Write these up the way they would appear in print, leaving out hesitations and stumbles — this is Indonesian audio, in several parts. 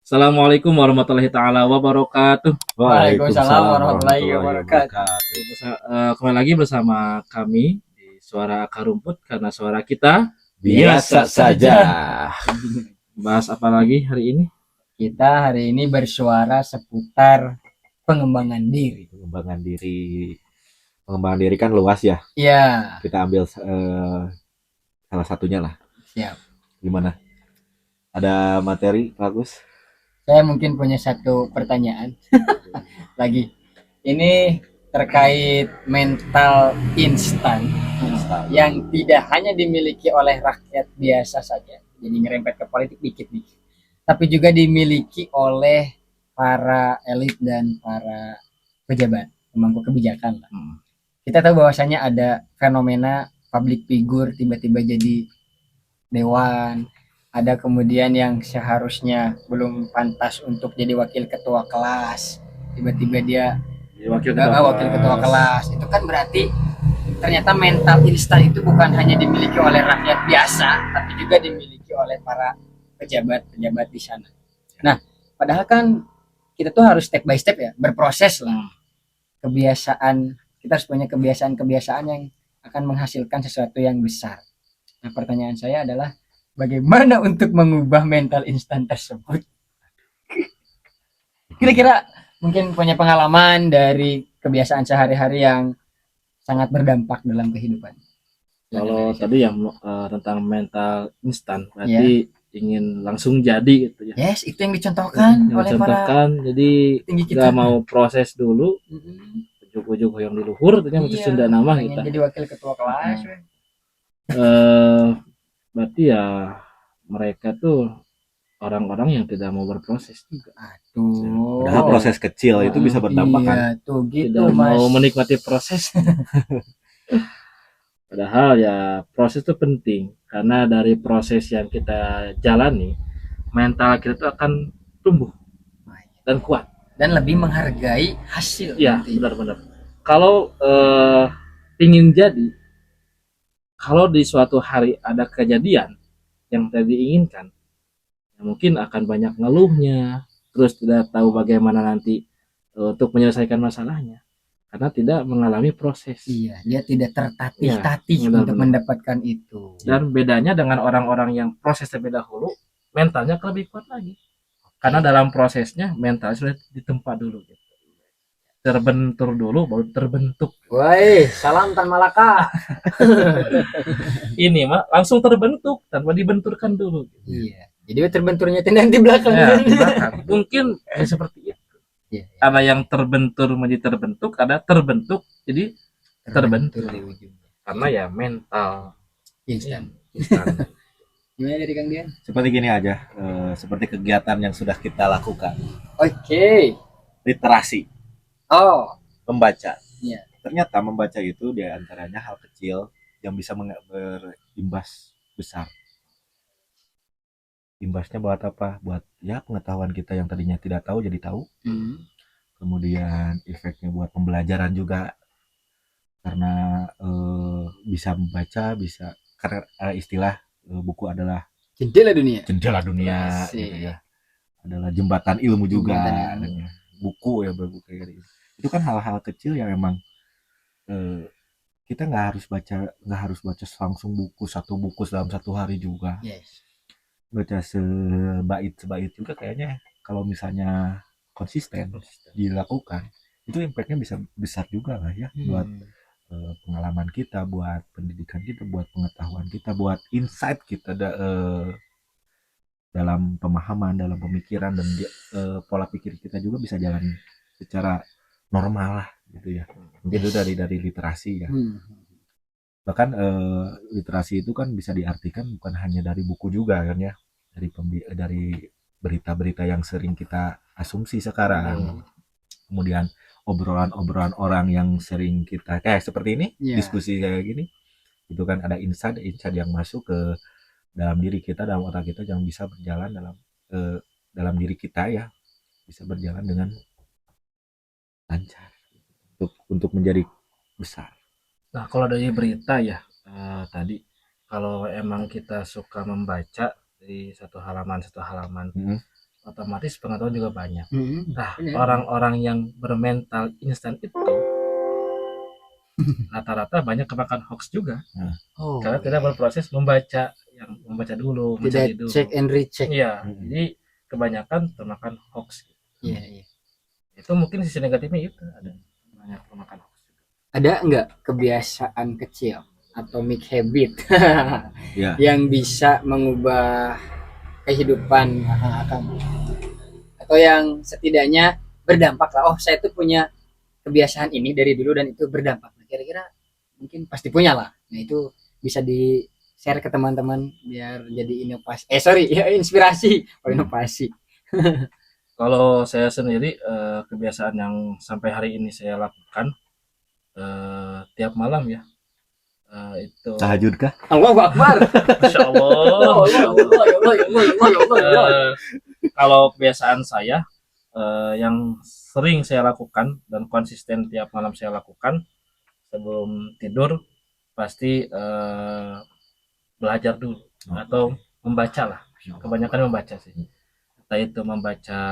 Assalamualaikum warahmatullahi taala wabarakatuh. Waalaikumsalam warahmatullahi wabarakatuh. Kembali lagi bersama kami di Suara Akar Rumput karena suara kita Biasa saja. Bahas apa lagi hari ini? Kita hari ini bersuara seputar pengembangan diri. Pengembangan diri kan luas ya. Ya, Kita ambil salah satunya lah. siap. Gimana? Ada materi bagus? Saya mungkin punya satu pertanyaan lagi. Ini terkait mental instan yang tidak hanya dimiliki oleh rakyat biasa saja. Jadi ngerempet ke politik dikit nih. Tapi juga dimiliki oleh para elit dan para pejabat, pemangku kebijakan lah. Kita tahu bahwasanya ada fenomena public figure tiba-tiba jadi dewan, ada kemudian yang seharusnya belum pantas untuk jadi wakil ketua kelas, tiba-tiba dia wakil ketua kelas. Itu kan berarti ternyata mental instan itu bukan hanya dimiliki oleh rakyat biasa, tapi juga dimiliki oleh para pejabat-pejabat di sana. Nah, padahal kan kita tuh harus step by step ya, berproses lah. Kebiasaan, kita harus punya kebiasaan-kebiasaan yang akan menghasilkan sesuatu yang besar. Nah, pertanyaan saya adalah bagaimana untuk mengubah mental instan tersebut? Kira-kira mungkin punya pengalaman dari kebiasaan sehari-hari yang sangat berdampak dalam kehidupan. Kalau tadi yang tentang mental instan berarti ingin langsung jadi gitu ya. Yes, itu yang dicontohkan oleh para jadi tinggi kita. nggak mau proses dulu, ujuk-ujuk yang di luhur, ternyata Iya, Sunda nama pengen kita. jadi wakil ketua kelas. Berarti ya mereka tuh orang-orang yang tidak mau berproses juga. Aduh. Padahal proses kecil itu bisa berdampak kan. Iya, tuh gitu Tidak Mas. mau menikmati proses. Padahal ya proses itu penting karena dari proses yang kita jalani mental kita itu akan tumbuh dan kuat dan lebih menghargai hasil. Ya benar-benar. Kalau ingin jadi, kalau di suatu hari ada kejadian yang tadi diinginkan, ya mungkin akan banyak ngeluhnya, terus tidak tahu bagaimana nanti untuk menyelesaikan masalahnya karena tidak mengalami proses. Iya, dia tidak tertatih-tatih untuk mendapatkan itu. Dan bedanya dengan orang-orang yang proses terlebih dahulu, mentalnya lebih kuat lagi. Karena dalam prosesnya mental sudah ditempa dulu gitu. Terbentur dulu baru terbentuk. Woi, salam Tan Malaka. Ini mah langsung terbentuk tanpa dibenturkan dulu. Iya. Jadi terbenturnya tendang di belakang. Ya, di belakang. Mungkin seperti itu. Ya. Ada yang terbentur menjadi terbentuk, ada terbentuk jadi terbentur. Karena ya mental instan. Gimana dari Kang Dian? Seperti gini aja, seperti kegiatan yang sudah kita lakukan. Oke. Literasi. Oh, membaca. Iya. Ternyata membaca itu diantaranya hal kecil yang bisa berimbas besar. Imbasnya buat apa? Buat ya pengetahuan kita yang tadinya tidak tahu jadi tahu. Kemudian efeknya buat pembelajaran juga karena bisa membaca, bisa karena istilah buku adalah jendela dunia. Jendela dunia gitu ya. Adalah jembatan ilmu juga. Buku ya buku kayak gitu. Itu kan hal-hal kecil yang emang kita nggak harus baca langsung satu buku dalam satu hari juga. Yes. Baca sebaik juga kayaknya kalau misalnya konsisten dilakukan itu impactnya bisa besar juga lah ya buat pengalaman kita, buat pendidikan kita, buat pengetahuan kita, buat insight kita dalam pemahaman, dalam pemikiran dan pola pikir kita juga bisa jalan secara normal lah gitu ya. Mungkin itu dari literasi ya. Bahkan literasi itu kan bisa diartikan bukan hanya dari buku juga kan ya, dari berita-berita yang sering kita asumsi sekarang. Kemudian obrolan-obrolan orang yang sering kita kayak seperti ini, diskusi kayak gini. Itu kan ada insight yang masuk ke dalam diri kita, dalam otak kita yang bisa berjalan dalam diri kita ya, bisa berjalan dengan lancar untuk menjadi besar. Nah, kalau dari berita ya tadi kalau emang kita suka membaca di satu halaman otomatis pengetahuan juga banyak. Nah, Benar. orang-orang yang bermental instan itu rata-rata banyak kemakan hoax juga Oh, karena tidak berproses membaca dulu, tidak mencari dulu. check and recheck. Iya, jadi kebanyakan termakan hoax. Iya, iya. Itu mungkin sisi negatifnya itu ada banyak termakan hoax. Ada nggak kebiasaan kecil atomic habit Ya. yang bisa mengubah kehidupan kamu, atau yang setidaknya berdampak lah, oh saya tuh punya kebiasaan ini dari dulu dan itu berdampak. Nah, kira-kira mungkin pasti punya lah. Nah, itu bisa di share ke teman-teman biar jadi inovasi. Ya inspirasi, inovasi. Kalau saya sendiri kebiasaan yang sampai hari ini saya lakukan tiap malam ya, itu Tahajud kah? Allahu Akbar. Masya Allah, Masya Allah. Kalau kebiasaan saya yang sering saya lakukan dan konsisten tiap malam saya lakukan sebelum tidur pasti belajar dulu atau membaca lah. Kebanyakan membaca sih. Entah itu membaca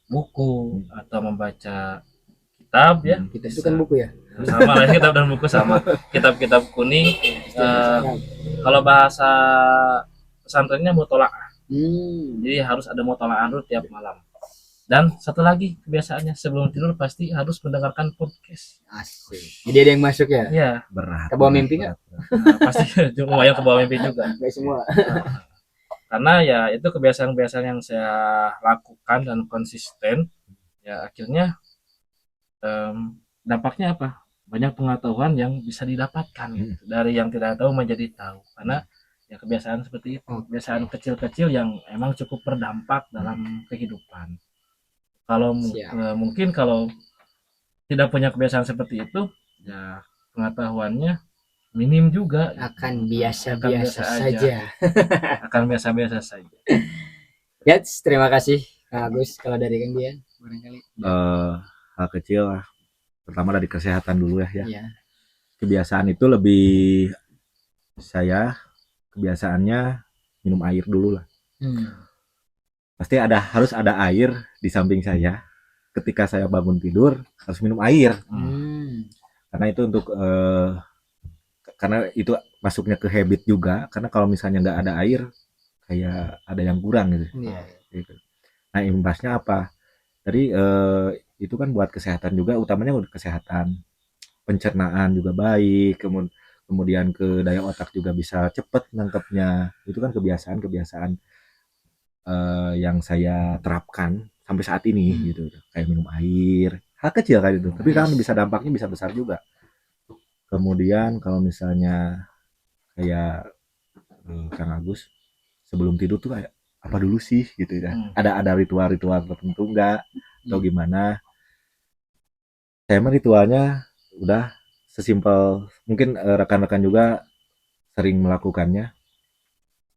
buku atau membaca kitab ya. Kita itu kan buku ya. Sama lah, kitab dan buku sama. Kitab-kitab kuning. Kalau bahasa pesantrennya mutolaah. Jadi harus ada mutolaah dulu tiap malam. Dan satu lagi kebiasaannya sebelum tidur pasti harus mendengarkan podcast. Asik. Jadi ada yang masuk ya? Iya. Berat. Ke bawah mimpi nggak? Pasti lumayan ke bawah mimpi juga. Nggak semua. Karena ya itu kebiasaan-kebiasaan yang saya lakukan dan konsisten. Ya akhirnya dampaknya apa? Banyak pengetahuan yang bisa didapatkan dari yang tidak tahu menjadi tahu. Karena ya kebiasaan seperti itu, kebiasaan kecil-kecil yang emang cukup berdampak dalam kehidupan. Kalau mungkin kalau tidak punya kebiasaan seperti itu, ya pengetahuannya minim juga. Akan biasa-biasa saja. Akan biasa-biasa saja. Yes, terima kasih Kak Agus. Kalau dari Kang Dian, barangkali. Hal kecil lah. Pertama dari kesehatan dulu ya. Iya. Kebiasaan itu lebih saya kebiasaannya minum air dulu lah. Pasti harus ada air di samping saya. Ketika saya bangun tidur harus minum air. Karena itu untuk karena itu masuknya ke habit juga. Karena kalau misalnya nggak ada air kayak ada yang kurang gitu. Gitu. Nah imbasnya apa? Dari itu kan buat kesehatan juga, utamanya untuk kesehatan pencernaan juga baik, kemudian ke daya otak juga bisa cepet nangkepnya. Itu kan kebiasaan yang saya terapkan sampai saat ini gitu, kayak minum air, hal kecil kayak itu, tapi kan bisa dampaknya bisa besar juga. Kemudian kalau misalnya kayak Kang Agus sebelum tidur tuh kayak apa dulu sih gitu ya, ada ritual-ritual tertentu enggak atau gimana? Saya mah ritualnya udah sesimpel mungkin, rekan-rekan juga sering melakukannya,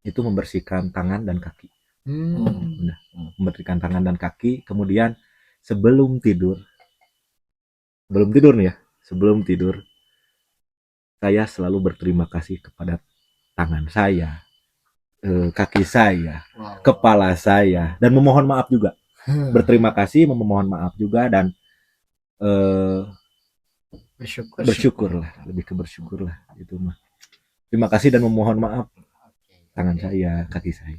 itu membersihkan tangan dan kaki. Udah membersihkan tangan dan kaki, kemudian sebelum tidur nih ya, sebelum tidur saya selalu berterima kasih kepada tangan saya, kaki saya, kepala saya, dan memohon maaf juga. Berterima kasih, memohon maaf juga, dan bersyukur lah, lebih ke bersyukur lah itu mah. Terima kasih dan memohon maaf tangan saya, kaki saya.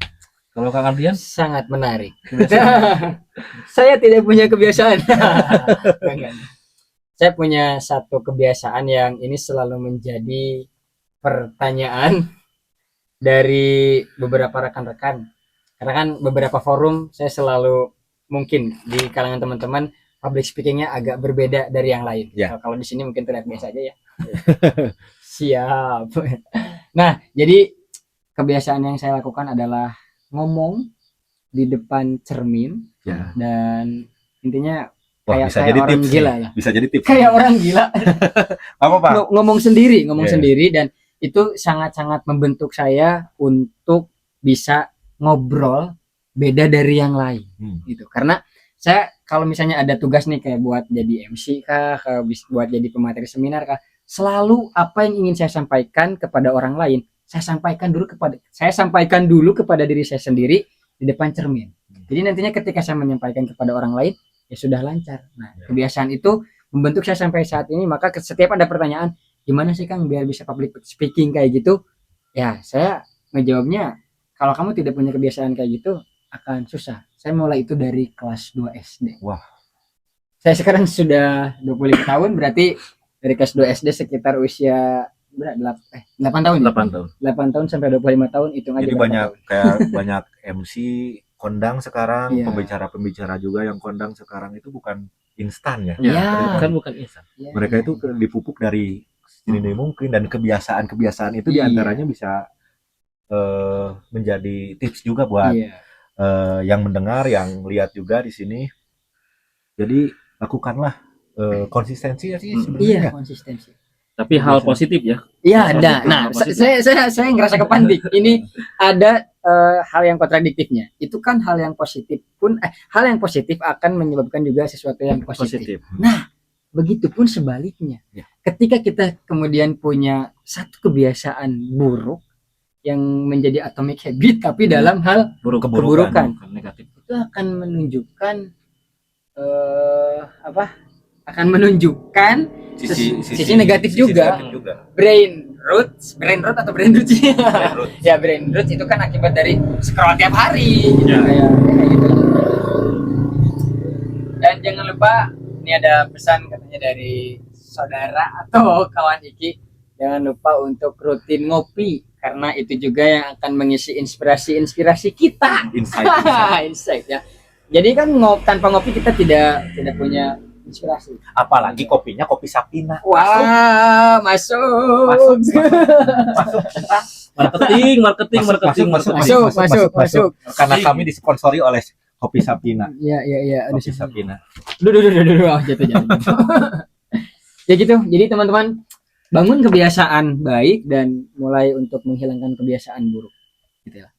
Kalau Kang Ardian sangat menarik. Saya tidak punya kebiasaan. Saya punya satu kebiasaan yang ini selalu menjadi pertanyaan dari beberapa rekan-rekan. Karena kan beberapa forum saya selalu mungkin di kalangan teman-teman public speakingnya agak berbeda dari yang lain. Kalau di sini mungkin terlihat biasa aja ya. Siap. Nah, jadi kebiasaan yang saya lakukan adalah ngomong di depan cermin dan intinya kayak orang gila lah. Bisa jadi tips. Kayak orang gila. Apa Pak? Ngomong sendiri dan itu sangat-sangat membentuk saya untuk bisa ngobrol beda dari yang lain gitu. Karena saya kalau misalnya ada tugas nih kayak buat jadi MC kah, buat jadi pemateri seminar kah, selalu apa yang ingin saya sampaikan kepada orang lain, saya sampaikan dulu kepada diri saya sendiri di depan cermin. Jadi nantinya ketika saya menyampaikan kepada orang lain, ya sudah lancar. Nah, kebiasaan itu membentuk saya sampai saat ini. Maka setiap ada pertanyaan, gimana sih Kang biar bisa public speaking kayak gitu? Ya, saya ngejawabnya, kalau kamu tidak punya kebiasaan kayak gitu, akan susah. Saya mulai itu dari kelas 2 SD. Wah. Saya sekarang sudah 25 tahun, berarti dari kelas 2 SD sekitar usia 8 tahun. 8 tahun. 8 tahun sampai 25 tahun, hitung aja. Jadi berapa banyak tahun. kayak banyak MC kondang sekarang, Iya. pembicara-pembicara juga yang kondang sekarang itu bukan instan ya. Ya, Ya. kan bukan instan. Ya, Mereka itu dipupuk dari sedini mungkin, dan kebiasaan-kebiasaan itu Iya. diantaranya bisa menjadi tips juga buat Iya. yang mendengar, yang lihat juga di sini. Jadi lakukanlah konsistensi ya sih Iya, sebenarnya. konsistensi. Tapi hal positif ya. Iya, ada. Positif, Nah, positif. saya ngerasa kepandik. Ini ada hal yang kontradiktifnya. Itu kan hal yang positif pun hal yang positif akan menyebabkan juga sesuatu yang positif. Nah, begitupun sebaliknya. Ya. Ketika kita kemudian punya satu kebiasaan buruk yang menjadi atomic habit tapi dalam hal keburukan, Negatif. itu akan menunjukkan akan menunjukkan sisi negatif juga. brain rot atau brain rot sih? Ya, brain rot itu kan akibat dari scroll tiap hari gitu, Ya. kayak gitu lah. Dan jangan lupa, ini ada pesan katanya dari saudara atau kawan Iki, jangan lupa untuk rutin ngopi karena itu juga yang akan mengisi inspirasi kita. Insight ya. Jadi kan tanpa ngopi kita tidak punya inspirasi. Apalagi kopinya kopi Sapina. Wah, masuk. Masuk. Karena kami disponsori oleh kopi Sapina. Iya. Kopi Sapina. Duh, jatuh. Ya gitu. Jadi teman-teman, bangun kebiasaan baik dan mulai untuk menghilangkan kebiasaan buruk. Gitu ya.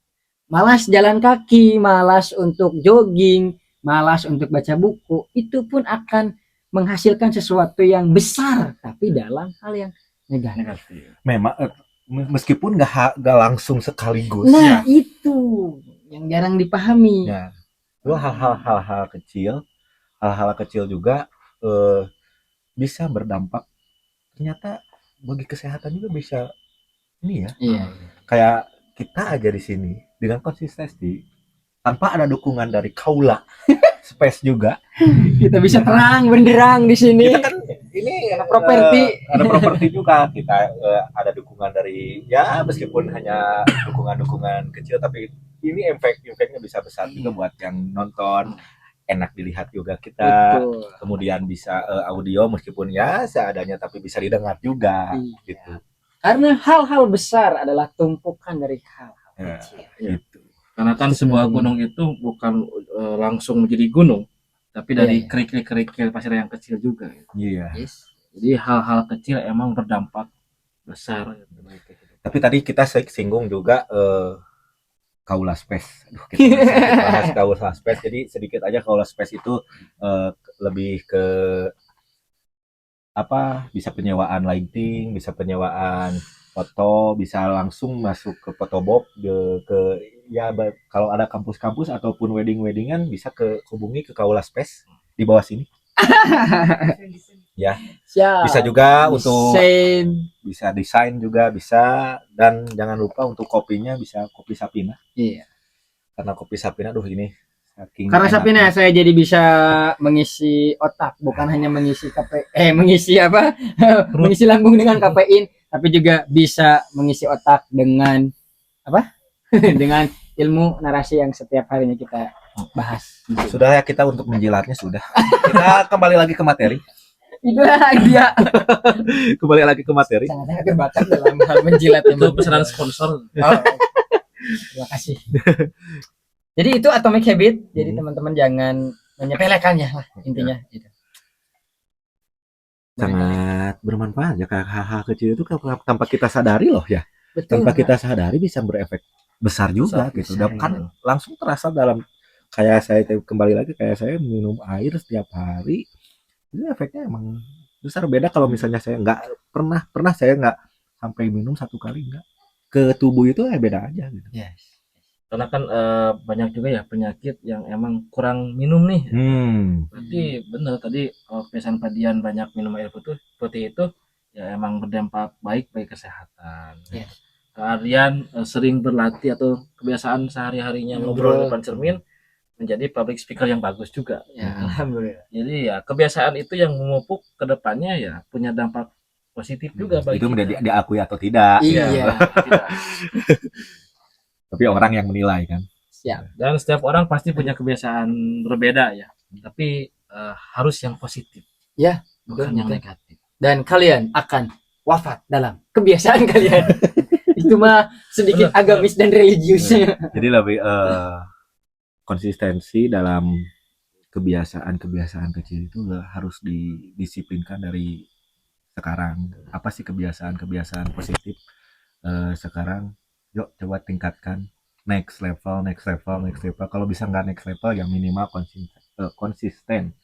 Malas jalan kaki, malas untuk jogging, malas untuk baca buku, itu pun akan menghasilkan sesuatu yang besar, tapi dalam hal yang negatif. Memang meskipun nggak langsung sekaligus. Nah, itu yang jarang dipahami. Ya. Itu hal-hal kecil juga bisa berdampak. Ternyata bagi kesehatan juga bisa ini ya. Iya. Kayak kita aja di sini dengan konsistensi tanpa ada dukungan dari Kaula Space juga, Kita bisa terang benderang di sini. kita kan ini Ada properti. ada properti juga, kita ada dukungan dari, ya meskipun hanya dukungan kecil, tapi ini efeknya bisa besar juga buat yang nonton, enak dilihat juga kita. Betul. Kemudian bisa audio meskipun ya seadanya tapi bisa didengar juga. Iya. Gitu. Karena hal-hal besar adalah tumpukan dari hal-hal Ya, kecil. gitu. Karena kan sebuah gunung itu bukan langsung menjadi gunung, tapi dari Iya. kerikil pasir yang kecil juga. Iya. Yes. Jadi hal-hal kecil emang berdampak besar. Tapi tadi kita singgung juga Kaula Space. Aduh, kita bahas Kaula Space. Jadi sedikit aja, Kaula Space itu lebih ke bisa penyewaan lighting, bisa penyewaan foto, bisa langsung masuk ke Photobob, kalau ada kampus-kampus ataupun wedding-weddingan bisa hubungi ke Kaula Space di bawah sini. Ya. Siap. Bisa juga untuk Desain. bisa desain juga bisa, dan jangan lupa untuk kopinya bisa kopi Sapina. Iya. Karena kopi Sapina ini saking Karena enaknya. Sapina saya jadi bisa mengisi otak, bukan hanya mengisi mengisi lambung dengan kafein, tapi juga bisa mengisi otak dengan dengan ilmu narasi yang setiap harinya kita bahas. Sudah ya, kita untuk menjilatnya sudah. Kita kembali lagi ke materi. Itulah dia. Kembali lagi ke materi. Sangat berbakat dalam hal menjilat. Itu pesanan sponsor. Terima kasih. Jadi itu atomic habit. Jadi teman-teman jangan menyepelekannya lah intinya. Gitu. Sangat bermanfaat ya, kayak hal-hal kecil itu tanpa kita sadari loh ya. Betul. Tanpa kita sadari bisa berefek besar juga gitu. besar, Dan kan langsung terasa dalam, kayak saya minum air setiap hari. Itu efeknya emang besar. Beda kalau misalnya saya nggak pernah saya nggak sampai minum satu kali, nggak ke tubuh itu beda aja gitu. Yes. Karena kan banyak juga ya penyakit yang emang kurang minum nih. Berarti bener tadi kalau kebiasaan padian banyak minum air putih itu ya emang berdampak baik bagi kesehatan. Yes. Kemudian sering berlatih atau kebiasaan sehari-harinya ngobrol di depan cermin menjadi public speaker yang bagus juga. Ya, alhamdulillah. Jadi ya kebiasaan itu yang memupuk ke depannya ya punya dampak positif juga bagi Itu kita. menjadi diakui atau tidak. Iya. Tidak. Tapi orang yang menilai kan. Siap. Dan setiap orang pasti punya kebiasaan berbeda ya. Tapi harus yang positif. Ya, bukan betul, yang betul. negatif. Dan kalian akan wafat dalam kebiasaan kalian. Itu mah sedikit Benar, agamis dan religius. Jadi lebih konsistensi dalam kebiasaan-kebiasaan kecil itu harus didisiplinkan dari sekarang. Apa sih kebiasaan-kebiasaan positif sekarang? Yuk coba tingkatkan next level. Kalau bisa nggak next level ya minimal konsisten.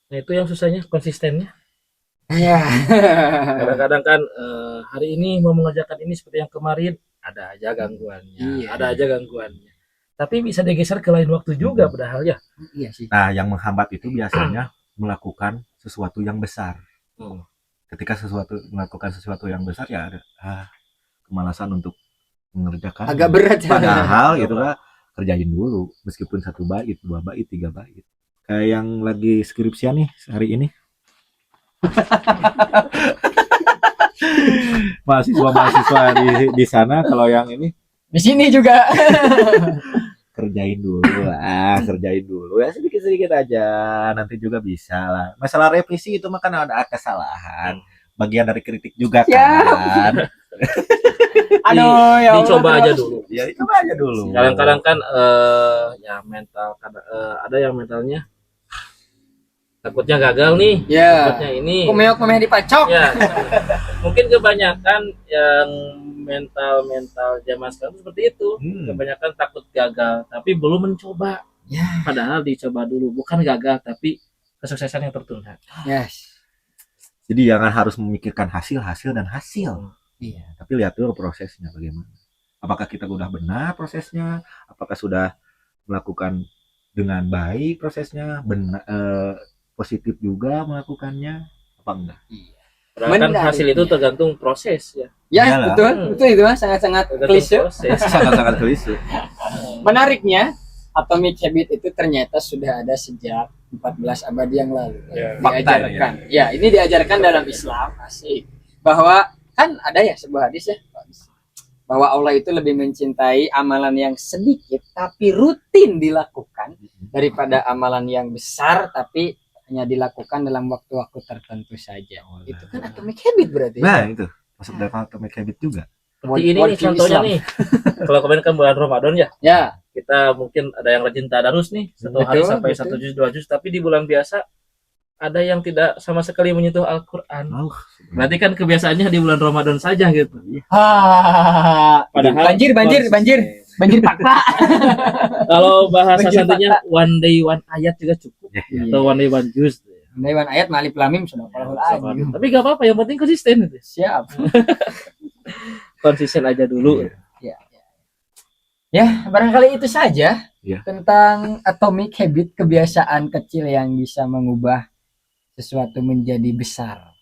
Nah itu yang susahnya konsistennya. Ya. Kadang-kadang kan hari ini mau mengerjakan ini seperti yang kemarin ada aja gangguannya. Iya. Ada aja gangguannya. Tapi bisa digeser ke lain waktu juga padahal ya. Iya sih. Nah, yang menghambat itu biasanya melakukan sesuatu yang besar. Ketika melakukan sesuatu yang besar ya ada kemalasan untuk mengerjakan. Agak berat. Padahal gitu lah, kerjain dulu meskipun 1 bait, 2 bait, 3 bait. Kayak yang lagi skripsian nih hari ini. Mahasiswa di sana, kalau yang ini Di sini juga. kerjain dulu ya, sedikit aja, nanti juga bisa lah. Masalah revisi itu mah kan ada kesalahan, bagian dari kritik juga kan. Aduh, ya Allah, Dicoba aja terus. dulu. Ya coba aja dulu. Kadang-kadang kan ya mental ada yang mentalnya takutnya gagal nih, Ya. takutnya ini. Kumeok dipacok. Ya, mungkin kebanyakan yang mental zaman sekarang tuh seperti itu. Kebanyakan takut gagal, tapi belum mencoba. Ya. Padahal dicoba dulu, bukan gagal, tapi kesuksesan yang tertunda. Yes. Jadi jangan harus memikirkan hasil. Iya. Tapi lihat dulu prosesnya bagaimana. Apakah kita sudah benar prosesnya? Apakah sudah melakukan dengan baik prosesnya? Benar, positif juga melakukannya? Apa enggak? Padahal kan Menarik, hasil itu tergantung proses ya. Ya, Iyalah. betul itu Mas, sangat-sangat Tergantung klise. proses. Sangat-sangat klise. Menariknya, Atomic Habit itu ternyata sudah ada sejak 14 abad yang lalu. Ya. Diajarkan. Ya, ini diajarkan dalam Islam, asik. Bahwa kan ada ya sebuah hadis ya, bahwa Allah itu lebih mencintai amalan yang sedikit tapi rutin dilakukan daripada amalan yang besar tapi hanya dilakukan dalam waktu-waktu tertentu saja. Itu kan Atomic Habit berarti. Nah, itu masuk dalam Atomic Habit juga. Seperti ini nih contohnya nih. Kalau kemarin kan bulan Ramadan ya. Ya. Kita mungkin ada yang rajin tadarus nih, 1 hari sampai 1 juz 2 juz, tapi di bulan biasa ada yang tidak sama sekali menyentuh Al-Qur'an. Berarti kan kebiasaannya di bulan Ramadan saja gitu. Padahal banjir fakta. Kalau bahasa Banjir santinya one day one ayat juga cukup atau one day one juz. Dewan ayat malif lamim sudah Tapi gak apa-apa, yang penting konsisten itu. Siap. Konsisten aja dulu. Ya, barangkali itu saja Ya. tentang Atomic Habit, kebiasaan kecil yang bisa mengubah sesuatu menjadi besar.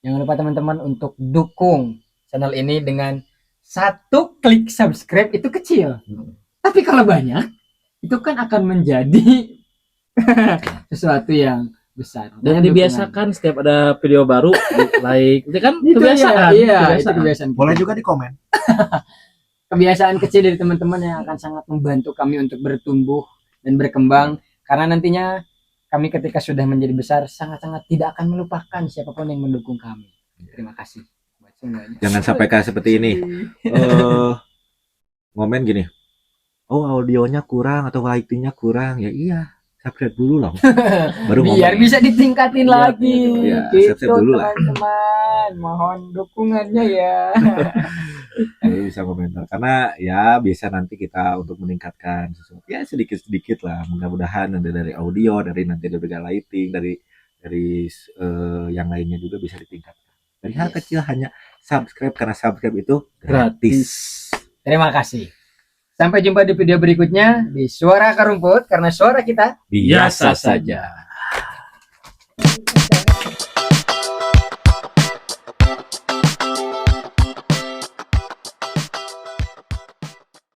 Jangan lupa teman-teman untuk dukung channel ini dengan 1 klik subscribe, itu kecil. Tapi kalau banyak, itu kan akan menjadi sesuatu yang besar. Dan dibiasakan setiap ada video baru like, itu kan Itu kebiasaan. Iya, itu kebiasaan. Boleh juga di komen. Kebiasaan kecil dari teman-teman yang akan sangat membantu kami untuk bertumbuh dan berkembang, karena nantinya kami ketika sudah menjadi besar sangat-sangat tidak akan melupakan siapapun yang mendukung kami. Terima kasih buat semuanya. Jangan sampai kayak seperti ini. Ngomen gini. Oh, audionya kurang atau lightingnya kurang. Ya iya, subscribe dulu loh. Baru Biar ngomong. bisa ditingkatin lagi. Iya, Gitu subscribe dulu lah. teman-teman. Mohon dukungannya ya. Jadi bisa komentar karena ya bisa nanti kita untuk meningkatkan sesuatu ya sedikit lah, mudah-mudahan dari audio, dari lighting, dari yang lainnya juga bisa ditingkatkan dari hal kecil, hanya subscribe, karena subscribe itu gratis. Terima kasih. Sampai jumpa di video berikutnya di Suara Akar Rumput, karena suara kita Biasa saja.